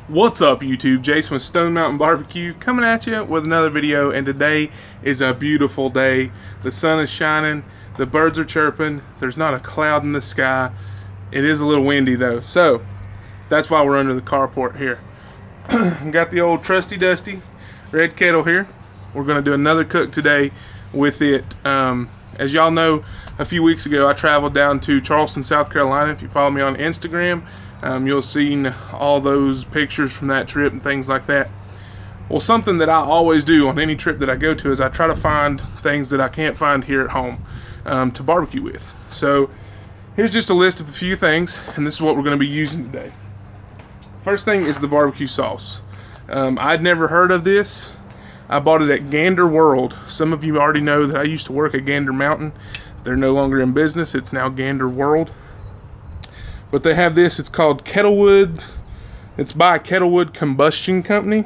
What's up YouTube? Jason with Stone Mountain Barbecue coming at you with another video, and today is a beautiful day. The sun is shining, the birds are chirping, there's not a cloud in the sky. It is a little windy though, so that's why we're under the carport here. Got the old trusty dusty red kettle here. We're going to do another cook today with it. As y'all know, a few weeks ago I traveled down to Charleston, South Carolina. If you follow me on Instagram, you'll see all those pictures from that trip and things like that. Well, something that I always do on any trip that I go to is I try to find things that I can't find here at home to barbecue with. So here's just a list of a few things, and this is what we're going to be using today. First thing is the barbecue sauce. I'd never heard of this. I bought it at Gander World. Some of you already know that I used to work at Gander Mountain. They're no longer in business. It's now Gander World. But they have this. It's called Kettlewood. It's by Kettlewood Combustion Company.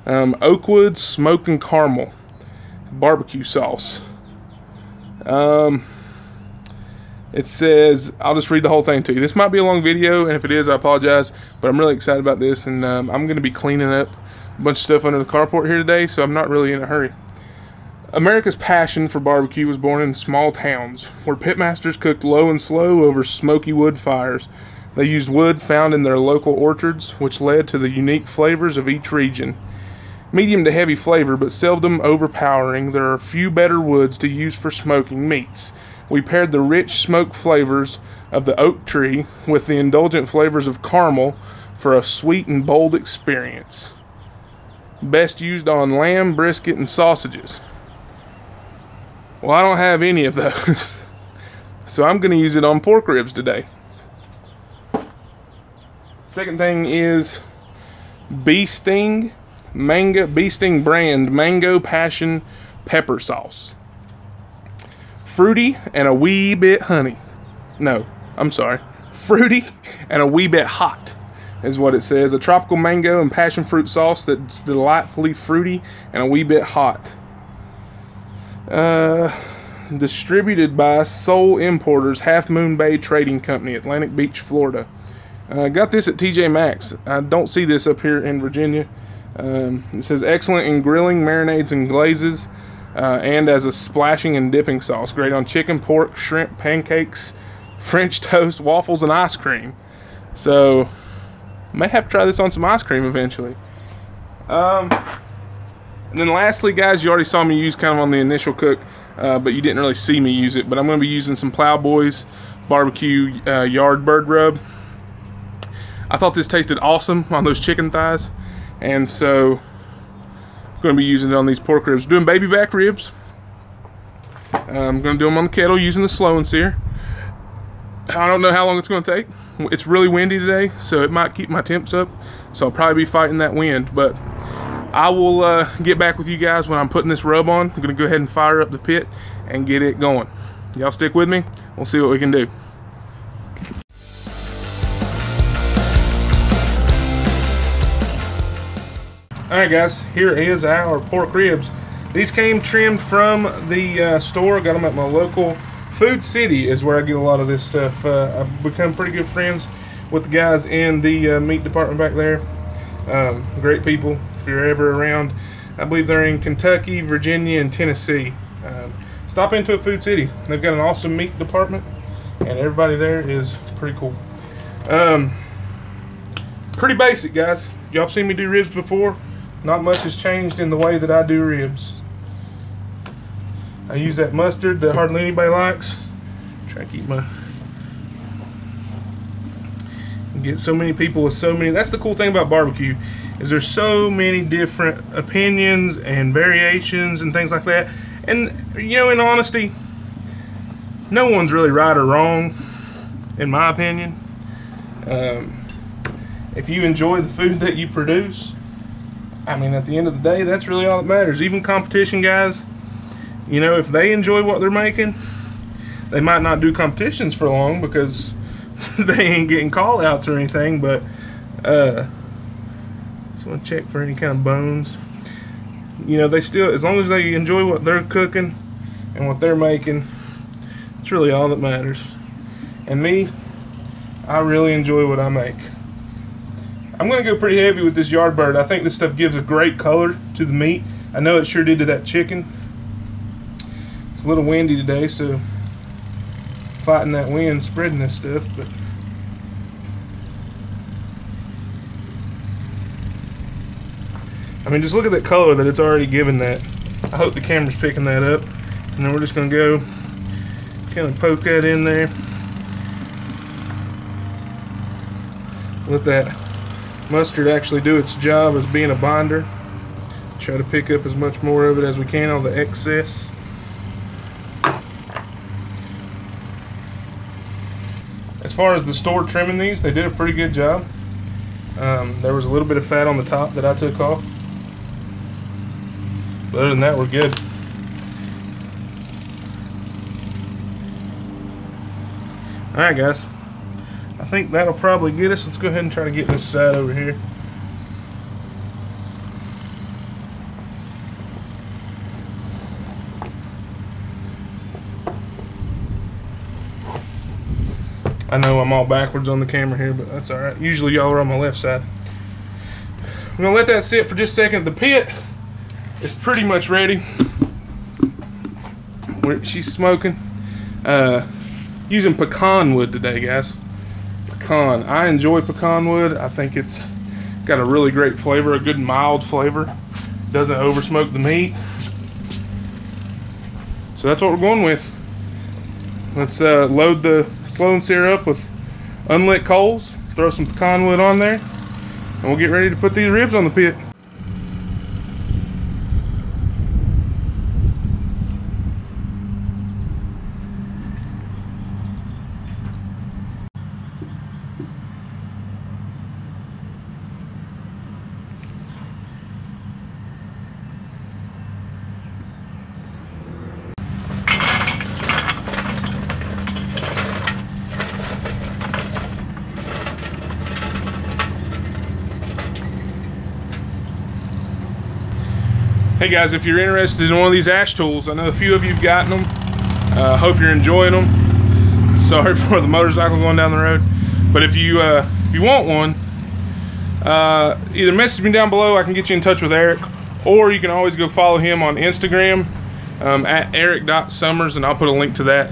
Oakwood Smoke and Caramel barbecue sauce. It says, I'll just read the whole thing to you. This might be a long video, and if it is, I apologize, but I'm really excited about this, and I'm going to be cleaning up a bunch of stuff under the carport here today, so I'm not really in a hurry. America's passion for barbecue was born in small towns, where pitmasters cooked low and slow over smoky wood fires. They used wood found in their local orchards, which led to the unique flavors of each region. Medium to heavy flavor, but seldom overpowering, there are few better woods to use for smoking meats. We paired the rich smoke flavors of the oak tree with the indulgent flavors of caramel for a sweet and bold experience. Best used on lamb, brisket, and sausages. Well, I don't have any of those, so I'm going to use it on pork ribs today. Second thing is Bee Sting brand Mango Passion Pepper Sauce. Fruity and a wee bit honey. No, I'm sorry. Fruity and a wee bit hot is what it says. A tropical mango and passion fruit sauce that's delightfully fruity and a wee bit hot. Distributed by Soul Importers, Half Moon Bay Trading Company, Atlantic Beach, Florida. Got this at TJ Maxx. I don't see this up here in Virginia. It says excellent in grilling, marinades, and glazes, and as a splashing and dipping sauce. Great on chicken, pork, shrimp, pancakes, French toast, waffles, and ice cream. So, may have to try this on some ice cream eventually. And then lastly, guys, you already saw me use kind of on the initial cook, but you didn't really see me use it. But I'm going to be using some Plowboys BBQ Yardbird Rub. I thought this tasted awesome on those chicken thighs, and so I'm going to be using it on these pork ribs. Doing baby back ribs. I'm going to do them on the kettle using the slow and sear. I don't know how long it's going to take. It's really windy today, so it might keep my temps up. So I'll probably be fighting that wind, but I will get back with you guys when I'm putting this rub on. I'm going to go ahead and fire up the pit and get it going. Y'all stick with me. We'll see what we can do. Alright guys, here is our pork ribs. These came trimmed from the store. Got them at my local Food City is where I get a lot of this stuff. I've become pretty good friends with the guys in the meat department back there. Great people. If you're ever around, I believe they're in Kentucky, Virginia, and Tennessee. Stop into a Food City. They've got an awesome meat department, and everybody there is pretty cool. Pretty basic, guys. Y'all have seen me do ribs before. Not much has changed in the way that I do ribs. I use that mustard that hardly anybody likes. Try to keep my... Get so many people with so many... That's the cool thing about barbecue, is there's so many different opinions and variations and things like that. And, you know, in honesty, no one's really right or wrong, in my opinion. If you enjoy the food that you produce, I mean, at the end of the day, that's really all that matters. Even competition guys, you know, if they enjoy what they're making, they might not do competitions for long because they ain't getting call outs or anything, but just want to check for any kind of bones. You know, they still, as long as they enjoy what they're cooking and what they're making, it's really all that matters. And me, I really enjoy what I make. I'm going to go pretty heavy with this Yardbird. I think this stuff gives a great color to the meat. I know it sure did to that chicken. It's a little windy today, so fighting that wind, spreading this stuff, but I mean, just look at that color that it's already given that. I hope the camera's picking that up. And then we're just going to go kind of poke that in there. Let that mustard actually do its job as being a binder. Try to pick up as much more of it as we can, all the excess. As far as the store trimming these, they did a pretty good job. There was a little bit of fat on the top that I took off. But other than that, we're good. Alright guys, I think that'll probably get us. Let's go ahead and try to get this side over here. I know I'm all backwards on the camera here, but that's alright. Usually y'all are on my left side. I'm going to let that sit for just a second. The pit is pretty much ready. She's smoking. Using pecan wood today, guys. Pecan. I enjoy pecan wood. I think it's got a really great flavor, a good mild flavor. Doesn't over smoke the meat. So that's what we're going with. Let's load the slow and sear up with unlit coals, throw some pecan wood on there, and we'll get ready to put these ribs on the pit. Hey guys, if you're interested in one of these ash tools, I know a few of you have gotten them. Hope you're enjoying them. Sorry for the motorcycle going down the road. But if you want one, either message me down below. I can get you in touch with Eric, or you can always go follow him on Instagram at eric.summers, and I'll put a link to that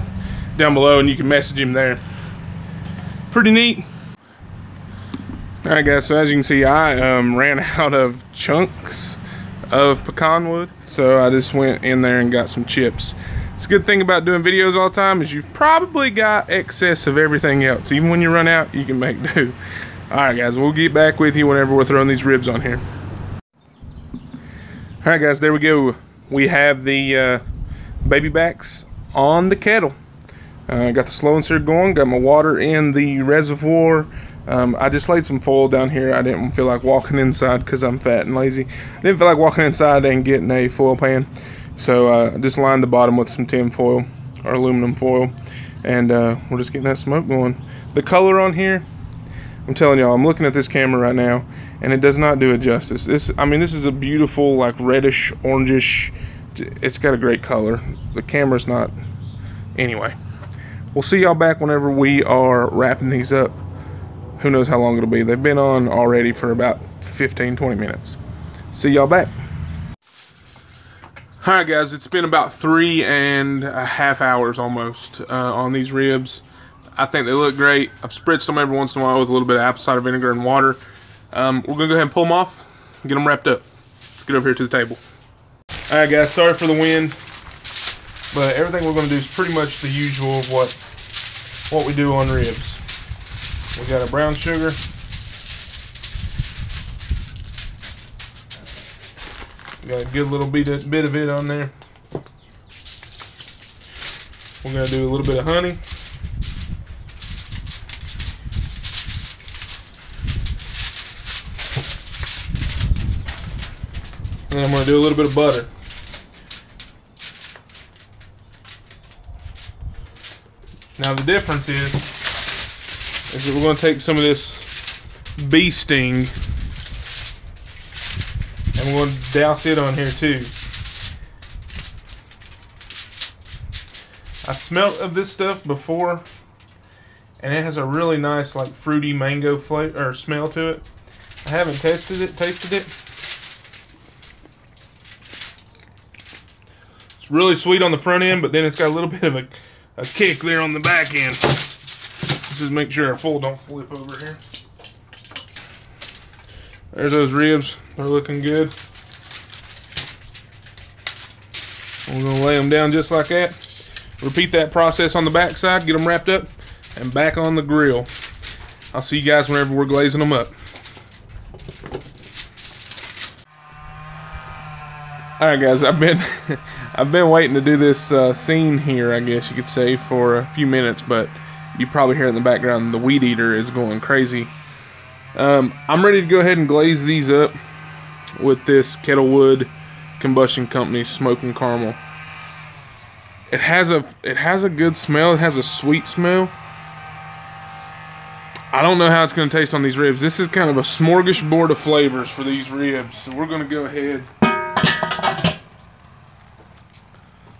down below, and you can message him there. Pretty neat. Alright guys, so as you can see, I ran out of chunks of pecan wood, so I just went in there and got some chips. It's a good thing about doing videos all the time is you've probably got excess of everything else. Even when you run out, you can make do. Alright guys, we'll get back with you whenever we're throwing these ribs on here. Alright guys, there we go. We have the baby backs on the kettle. Got the slow and sear going, got my water in the reservoir. I just laid some foil down here. I didn't feel like walking inside because I'm fat and lazy. I didn't feel like walking inside and getting a foil pan. So I just lined the bottom with some tin foil or aluminum foil. And we're just getting that smoke going. The color on here, I'm telling y'all, I'm looking at this camera right now and it does not do it justice. I mean, this is a beautiful, like reddish, orangish. It's got a great color. The camera's not. Anyway, we'll see y'all back whenever we are wrapping these up. Who knows how long it'll be. They've been on already for about 15-20 minutes. See y'all back. Alright guys, it's been about 3.5 hours almost on these ribs. I think they look great. I've spritzed them every once in a while with a little bit of apple cider vinegar and water. We're gonna go ahead and pull them off and get them wrapped up. Let's get over here to the table. Alright guys, sorry for the wind, but everything we're gonna do is pretty much the usual of what we do on ribs. We got a brown sugar. Got a good little bit of it on there. We're gonna do a little bit of honey. And I'm gonna do a little bit of butter. Now the difference is that we're going to take some of this bee sting and we're going to douse it on here too. I smelt of this stuff before and it has a really nice like fruity mango flavor or smell to it. I haven't tasted it. It's really sweet on the front end, but then it's got a little bit of a kick there on the back end. Let's just make sure our foil don't flip over here. There's those ribs. They're looking good. We're gonna lay them down just like that. Repeat that process on the back side, get them wrapped up, and back on the grill. I'll see you guys whenever we're glazing them up. Alright guys, I've been waiting to do this scene here, I guess you could say, for a few minutes, but you probably hear in the background the weed eater is going crazy. I'm ready to go ahead and glaze these up with this Kettlewood Combustion Company Smoking Caramel. It has a good smell. It has a sweet smell. I don't know how it's going to taste on these ribs. This is kind of a smorgasbord of flavors for these ribs. So we're going to go ahead.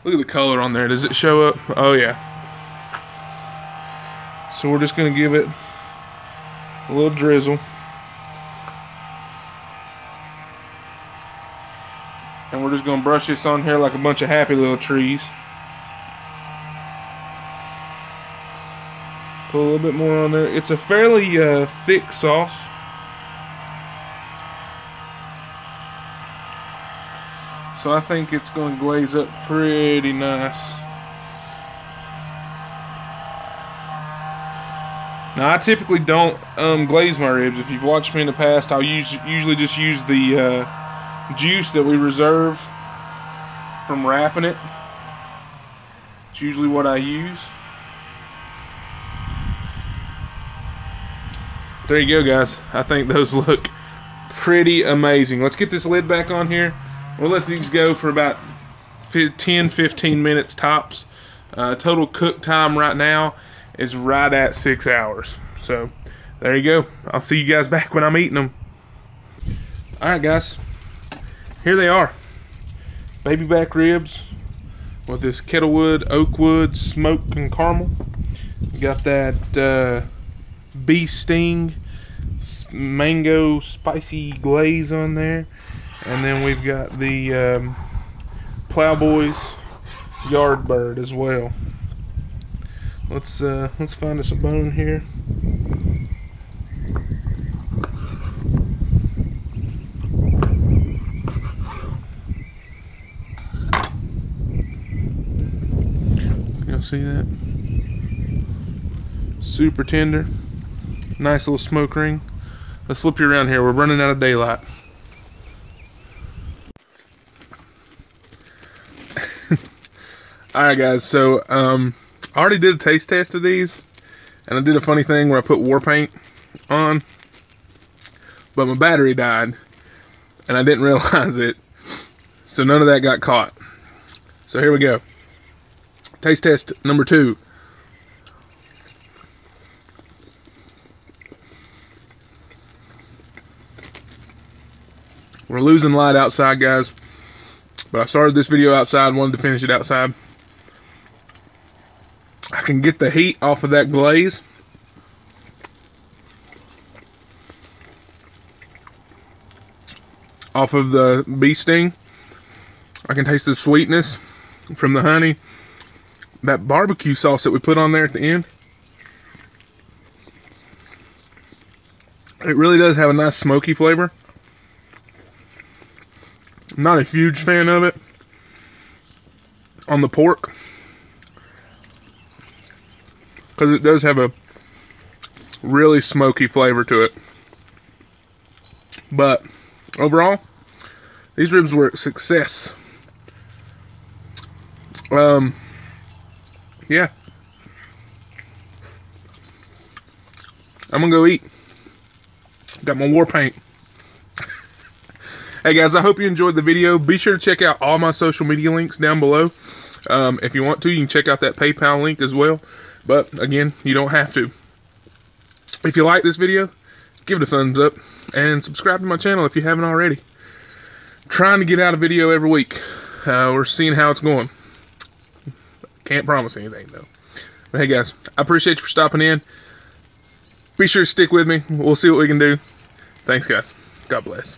Look at the color on there. Does it show up? Oh yeah. So we're just going to give it a little drizzle. And we're just going to brush this on here like a bunch of happy little trees. Put a little bit more on there. It's a fairly thick sauce. So I think it's going to glaze up pretty nice. Now I typically don't glaze my ribs. If you've watched me in the past, I'll usually just use the juice that we reserve from wrapping it. It's usually what I use. There you go, guys. I think those look pretty amazing. Let's get this lid back on here. We'll let these go for about 10-15 minutes tops. Total cook time right now is right at 6 hours. So there you go. I'll see you guys back when I'm eating them. Alright guys, here they are. Baby back ribs with this Kettlewood Oak Smoke and Caramel. We got that bee sting mango spicy glaze on there, and then we've got the Plowboys Yardbird as well. Let's find us a bone here. Y'all see that? Super tender. Nice little smoke ring. Let's flip you around here. We're running out of daylight. Alright guys, so I already did a taste test of these, and I did a funny thing where I put war paint on, but my battery died and I didn't realize it, so none of that got caught. So here we go. Taste test number 2. We're losing light outside, guys, but I started this video outside and wanted to finish it outside. I can get the heat off of that glaze. Off of the bee sting. I can taste the sweetness from the honey. That barbecue sauce that we put on there at the end. It really does have a nice smoky flavor. I'm not a huge fan of it on the pork, because it does have a really smoky flavor to it. But overall, these ribs were a success. Yeah. I'm gonna go eat. Got my war paint. Hey guys, I hope you enjoyed the video. Be sure to check out all my social media links down below. If you want to, you can check out that PayPal link as well. But again, you don't have to. If you like this video, give it a thumbs up and subscribe to my channel if you haven't already. I'm trying to get out a video every week. We're seeing how it's going. Can't promise anything though. But hey guys, I appreciate you for stopping in. Be sure to stick with me. We'll see what we can do. Thanks, guys. God bless.